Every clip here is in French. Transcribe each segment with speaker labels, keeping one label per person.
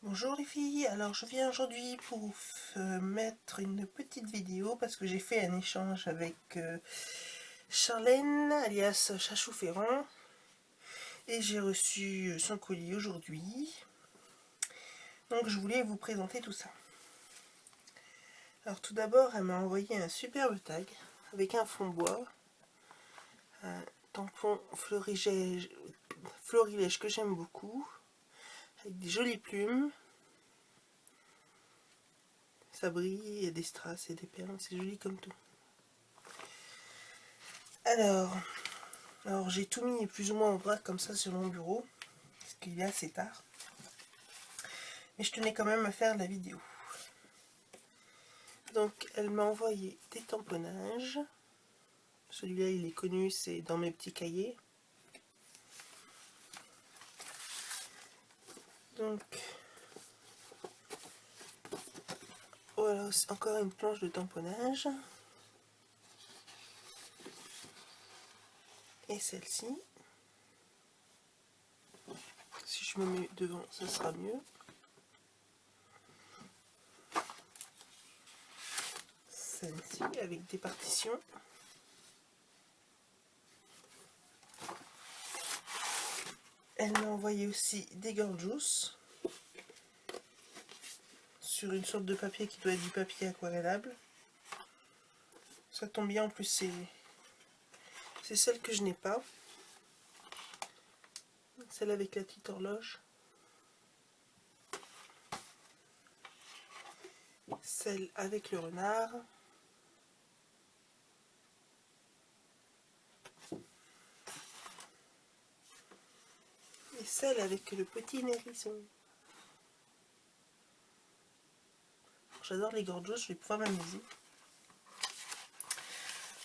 Speaker 1: Bonjour les filles, alors je viens aujourd'hui pour vous mettre une petite vidéo parce que j'ai fait un échange avec Charlène alias Chachou Ferrand et j'ai reçu son colis aujourd'hui, donc je voulais vous présenter tout ça. Alors tout d'abord elle m'a envoyé un superbe tag avec un fond bois, un tampon florilège que j'aime beaucoup, avec des jolies plumes. Ça brille, il y a des strass et des perles, c'est joli comme tout. Alors j'ai tout mis plus ou moins en vrac comme ça sur mon bureau, parce qu'il est assez tard. Mais je tenais quand même à faire la vidéo. Donc elle m'a envoyé des tamponnages. Celui-là il est connu, c'est dans mes petits cahiers. Donc voilà, encore une planche de tamponnage. Et celle-ci. Si je me mets devant, ça sera mieux. Celle-ci avec des partitions. Elle m'a envoyé aussi des gorgeous sur une sorte de papier qui doit être du papier aquarellable. Ça tombe bien, en plus c'est celle que je n'ai pas. Celle avec la petite horloge. Celle avec le renard. Et celle avec le petit hérisson. J'adore les gorgeous, je vais pouvoir m'amuser.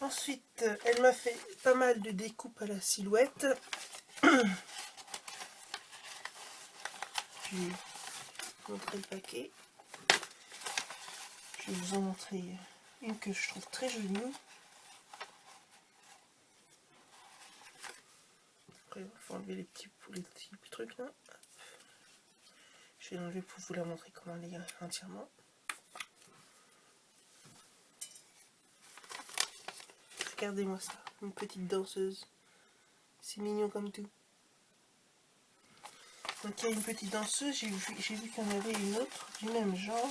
Speaker 1: Ensuite, elle m'a fait pas mal de découpes à la silhouette. Je vais vous montrer le paquet. Je vais vous en montrer une que je trouve très jolie. Après, il faut enlever les petits trucs là. Je vais l'enlever pour vous la montrer comment elle est entièrement. Regardez-moi ça, une petite danseuse. C'est mignon comme tout. Donc il y a une petite danseuse, j'ai vu qu'il y en avait une autre du même genre.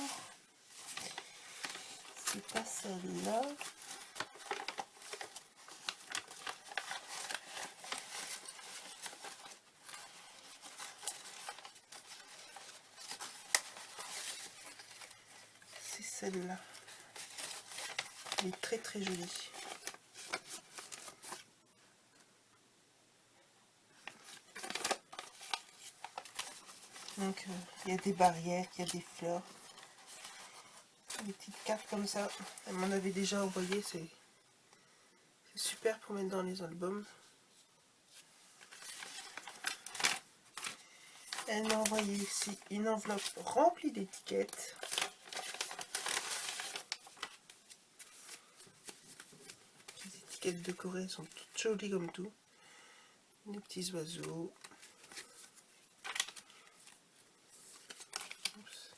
Speaker 1: C'est pas celle-là. C'est celle-là. Elle est très très jolie. Donc il y a des barrières, il y a des fleurs. Des petites cartes comme ça. Elle m'en avait déjà envoyé, c'est super pour mettre dans les albums. Elle m'a envoyé ici une enveloppe remplie d'étiquettes. Les étiquettes de Corée sont toutes jolies comme tout. Des petits oiseaux. Oups.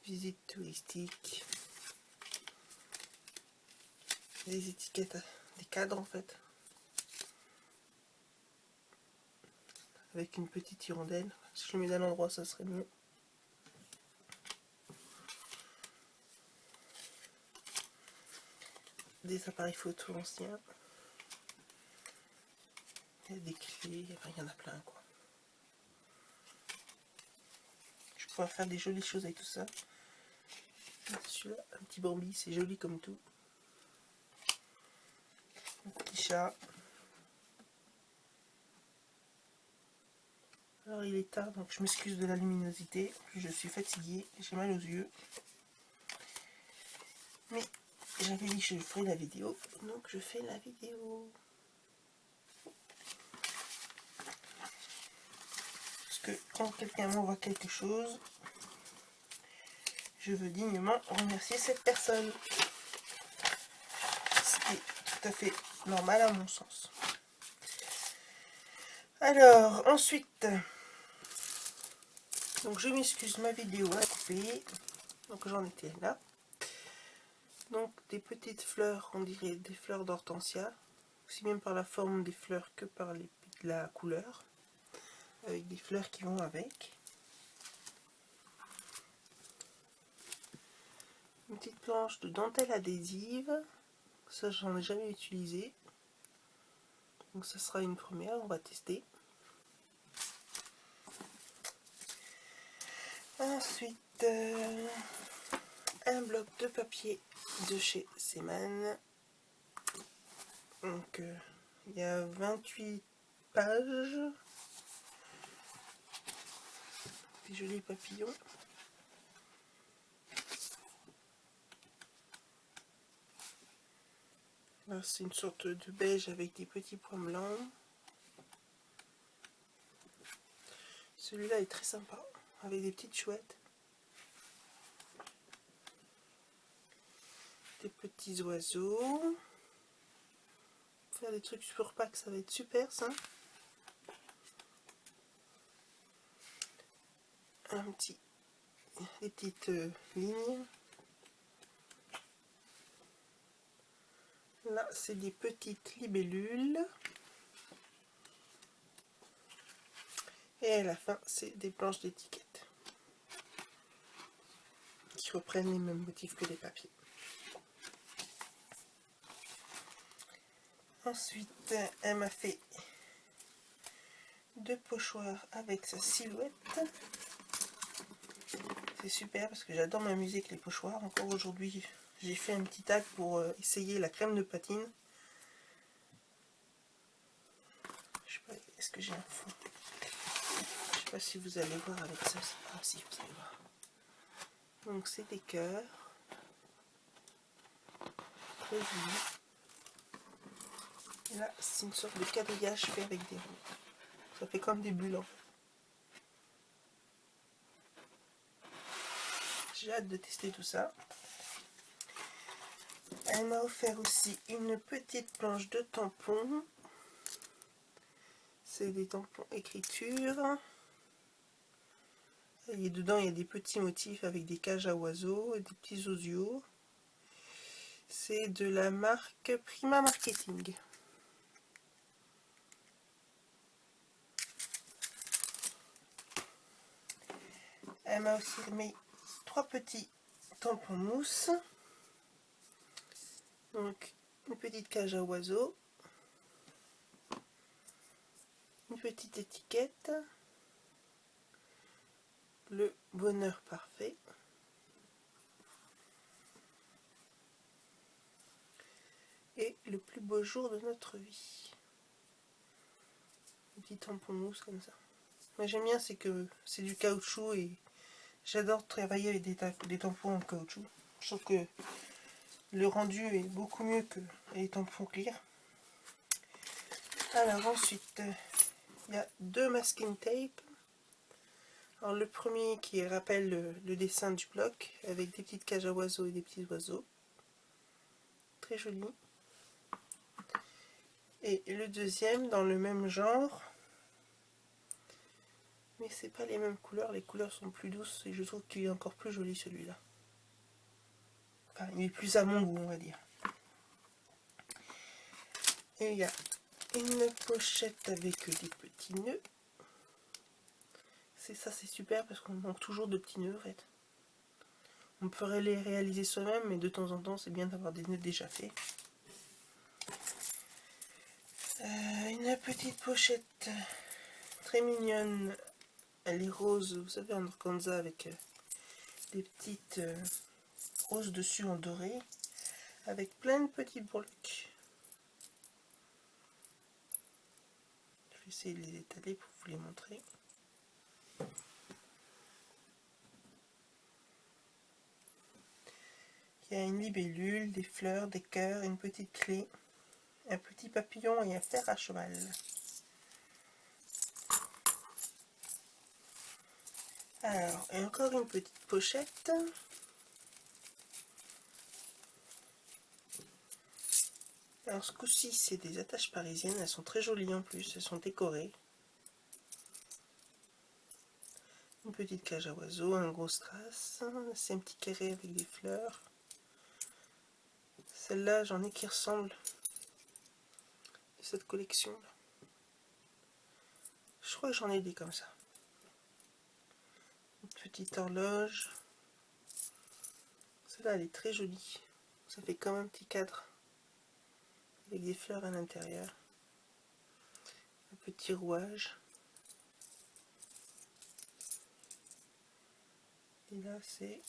Speaker 1: Visite touristique. Des étiquettes, des cadres en fait. Avec une petite hirondelle. Si je le mets d'un endroit, ça serait mieux. Des appareils photo anciens. Il y a des clés, enfin, il y en a plein quoi. Je pourrais faire des jolies choses avec tout ça. Celui-là, un petit Bambi, c'est joli comme tout. Un petit chat. Alors il est tard, donc je m'excuse de la luminosité. Je suis fatiguée, j'ai mal aux yeux. Mais j'avais dit que je ferais la vidéo, donc je fais la vidéo. Parce que quand quelqu'un m'envoie quelque chose, je veux dignement remercier cette personne. C'est tout à fait normal à mon sens. Alors, ensuite, Donc je m'excuse, ma vidéo a coupé. Donc j'en étais là. Donc des petites fleurs, on dirait des fleurs d'hortensia, aussi bien par la forme des fleurs que par la couleur, avec des fleurs qui vont avec. Une petite planche de dentelle adhésive, ça j'en ai jamais utilisé, donc ça sera une première, on va tester. Ensuite, un bloc de papier de chez Seemann. Donc il y a 28 pages, des jolis papillons. Là c'est une sorte de beige avec des petits points blancs. Celui-là est très sympa, avec des petites chouettes. Des petits oiseaux. Faire des trucs sur pack, ça va être super ça. Des petites lignes. Là c'est des petites libellules. Et à la fin c'est des planches d'étiquettes qui reprennent les mêmes motifs que les papiers. Ensuite elle m'a fait 2 pochoirs avec sa silhouette. C'est super parce que j'adore m'amuser avec les pochoirs. Encore aujourd'hui j'ai fait un petit tag pour essayer la crème de patine. Je sais pas, est-ce que j'ai un fond? Je sais pas si vous allez voir avec ça. Ah si, vous allez voir. Donc c'est des cœurs. Très joli. Et là c'est une sorte de quadrillage fait avec des roues. Ça fait comme des bulles en fait. J'ai hâte de tester tout ça. Elle m'a offert aussi une petite planche de tampons. C'est des tampons écriture. Et dedans il y a des petits motifs avec des cages à oiseaux et des petits osios. C'est de la marque Prima Marketing. Elle m'a aussi mis 3 petits tampons mousse. Donc une petite cage à oiseaux. Une petite étiquette. Le bonheur parfait. Et le plus beau jour de notre vie. Un petit tampon mousse comme ça. Moi j'aime bien, c'est que c'est du caoutchouc et j'adore travailler avec des tampons en caoutchouc. Je trouve que le rendu est beaucoup mieux que les tampons clear. Alors ensuite, il y a 2 masking tape. Alors le premier qui rappelle le dessin du bloc avec des petites cages à oiseaux et des petits oiseaux. Très joli. Et le deuxième dans le même genre. Mais c'est pas les mêmes couleurs, les couleurs sont plus douces et je trouve qu'il est encore plus joli celui-là. Enfin, il est plus à mon goût, on va dire. Et il y a une pochette avec des petits nœuds. C'est ça, c'est super parce qu'on manque toujours de petits nœuds en fait. On pourrait les réaliser soi-même, mais de temps en temps c'est bien d'avoir des nœuds déjà faits. Une petite pochette très mignonne. Elle est rose, vous savez, en organza avec des petites roses dessus en doré, avec plein de petits blocs. Je vais essayer de les étaler pour vous les montrer. Il y a une libellule, des fleurs, des cœurs, une petite clé, un petit papillon et un fer à cheval. Alors, et encore une petite pochette. Alors ce coup-ci, c'est des attaches parisiennes, elles sont très jolies en plus, elles sont décorées. Une petite cage à oiseaux, un gros strass, c'est un petit carré avec des fleurs. Celle-là, j'en ai qui ressemblent de cette collection là. Je crois que j'en ai des comme ça. Une petite horloge. Celle-là, elle est très jolie. Ça fait comme un petit cadre avec des fleurs à l'intérieur. Un petit rouage. Et là, c'est...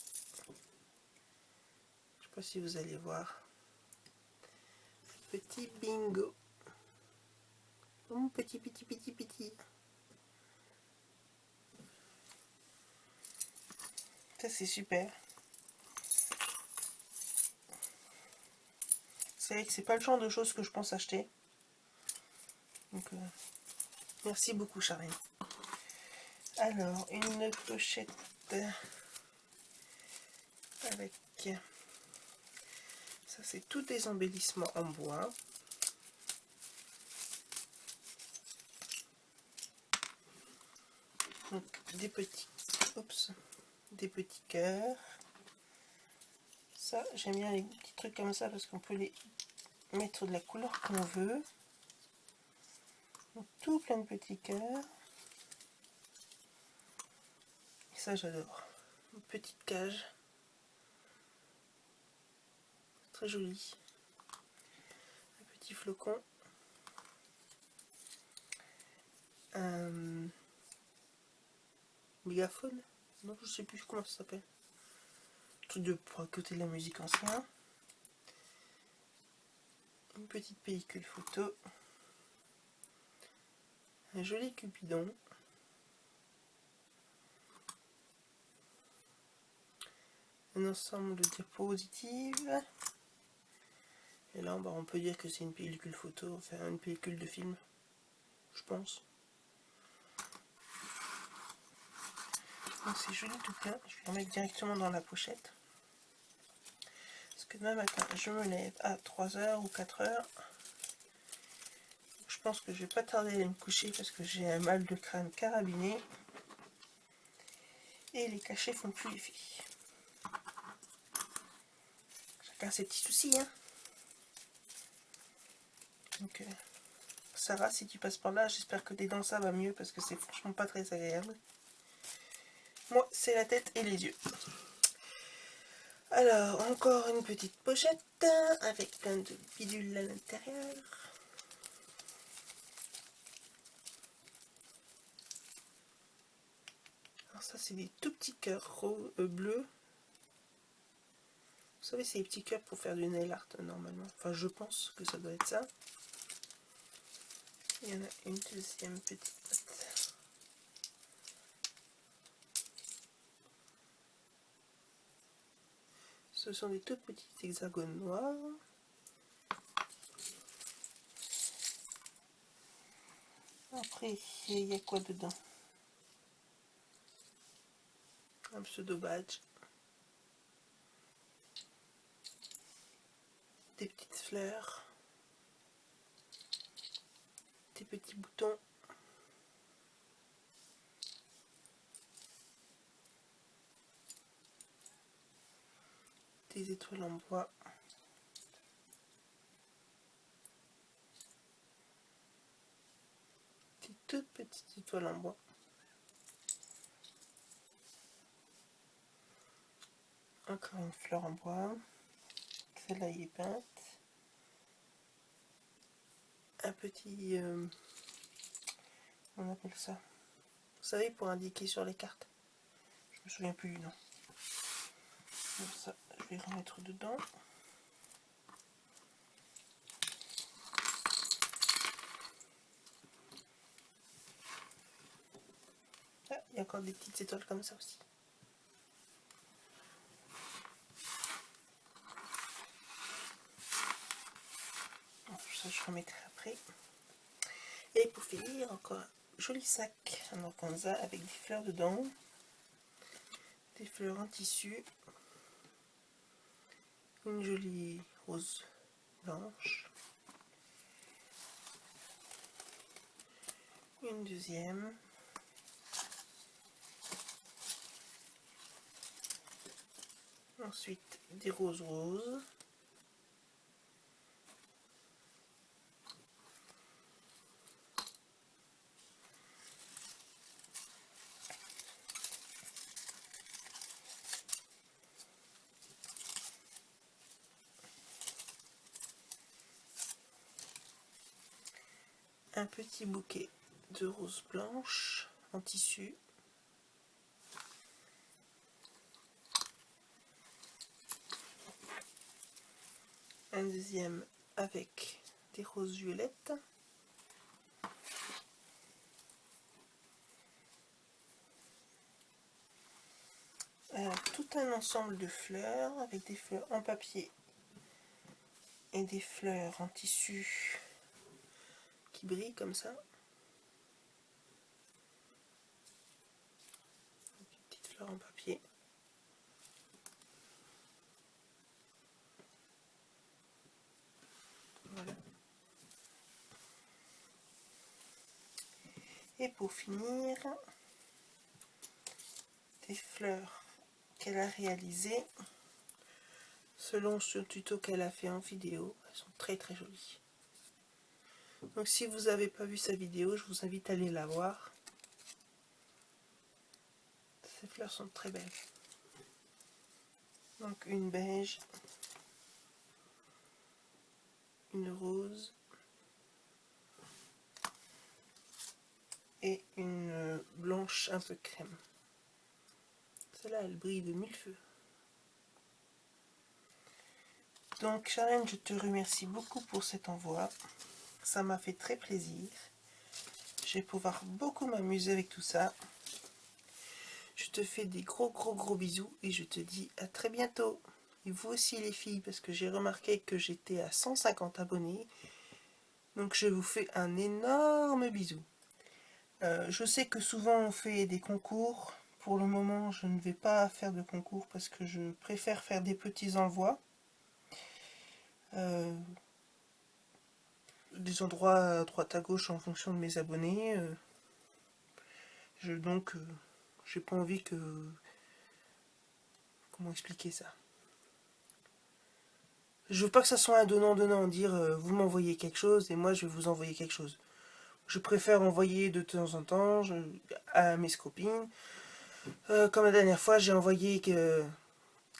Speaker 1: Je sais pas si vous allez voir. Petit bingo. Mon petit. Ça, c'est super. C'est vrai que c'est pas le genre de choses que je pense acheter. Donc, merci beaucoup, Charline. Alors, une pochette avec... Ça, c'est tous des embellissements en bois. Donc, des petits... Oups. Des petits cœurs. Ça, j'aime bien les petits trucs comme ça parce qu'on peut les mettre de la couleur qu'on veut. Donc, tout plein de petits cœurs. Et ça, j'adore. Une petite cage. Très jolie. Un petit flocon. Un mégaphone. Non, je sais plus comment ça s'appelle. Truc de pour écouter de la musique ancienne. Une petite pellicule photo. Un joli cupidon. Un ensemble de diapositives. Et là, on peut dire que c'est une pellicule photo, enfin une pellicule de film, je pense. Donc c'est joli tout plein. Je vais le mettre directement dans la pochette. Parce que demain matin, je me lève à 3h ou 4h. Je pense que je vais pas tarder à aller me coucher parce que j'ai un mal de crâne carabiné. Et les cachets font plus l'effet. Chacun ses petits soucis, hein. Donc, Sarah, si tu passes par là, j'espère que tes dents ça va mieux parce que c'est franchement pas très agréable. Moi, c'est la tête et les yeux. Alors, encore une petite pochette avec plein de bidules à l'intérieur. Alors ça, c'est des tout petits cœurs bleus. Vous savez, c'est des petits cœurs pour faire du nail art normalement. Enfin, je pense que ça doit être ça. Il y en a une deuxième petite boîte. Ce sont des tout petits hexagones noirs. Après, il y a quoi dedans? Un pseudo badge. Des petites fleurs. Des petits boutons. Des étoiles en bois. Des toutes petites étoiles en bois. Encore une fleur en bois. Celle-là y est peinte. Un petit... on appelle ça. Vous savez, pour indiquer sur les cartes. Je me souviens plus du nom. Donc ça, je vais remettre dedans. Ah, il y a encore des petites étoiles comme ça aussi. Bon, ça, je remettrai après. Et pour finir, encore un joli sac en organza avec des fleurs dedans. Des fleurs en tissu. Une jolie rose blanche. Une deuxième. Ensuite, des roses roses. Un petit bouquet de roses blanches en tissu. Un deuxième avec des roses violettes. Tout un ensemble de fleurs avec des fleurs en papier et des fleurs en tissu qui brillent comme ça. Des petites fleurs en papier. Voilà. Et pour finir, des fleurs qu'elle a réalisées selon ce tuto qu'elle a fait en vidéo. Elles sont très très jolies. Donc si vous n'avez pas vu sa vidéo, je vous invite à aller la voir. Ces fleurs sont très belles. Donc une beige, une rose et une blanche un peu crème. Celle-là, elle brille de mille feux. Donc Charlène, je te remercie beaucoup pour cet envoi. Ça m'a fait très plaisir. Je vais pouvoir beaucoup m'amuser avec tout ça. Je te fais des gros bisous et je te dis à très bientôt. Et vous aussi les filles, parce que j'ai remarqué que j'étais à 150 abonnés. Donc je vous fais un énorme bisou. Je sais que souvent on fait des concours. Pour le moment, je ne vais pas faire de concours parce que je préfère faire des petits envois. Des endroits à droite à gauche en fonction de mes abonnés. Donc, j'ai pas envie que... Comment expliquer ça? Je veux pas que ça soit un donnant-donnant, dire vous m'envoyez quelque chose et moi je vais vous envoyer quelque chose. Je préfère envoyer de temps en temps à mes copines. Comme la dernière fois, j'ai envoyé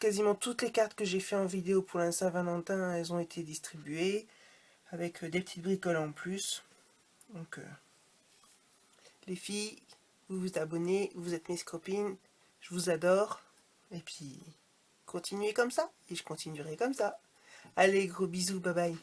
Speaker 1: quasiment toutes les cartes que j'ai fait en vidéo pour la Saint-Valentin, elles ont été distribuées avec des petites bricoles en plus. Donc, les filles, vous vous abonnez, vous êtes mes copines, je vous adore. Et puis, continuez comme ça, et je continuerai comme ça. Allez, gros bisous, bye bye.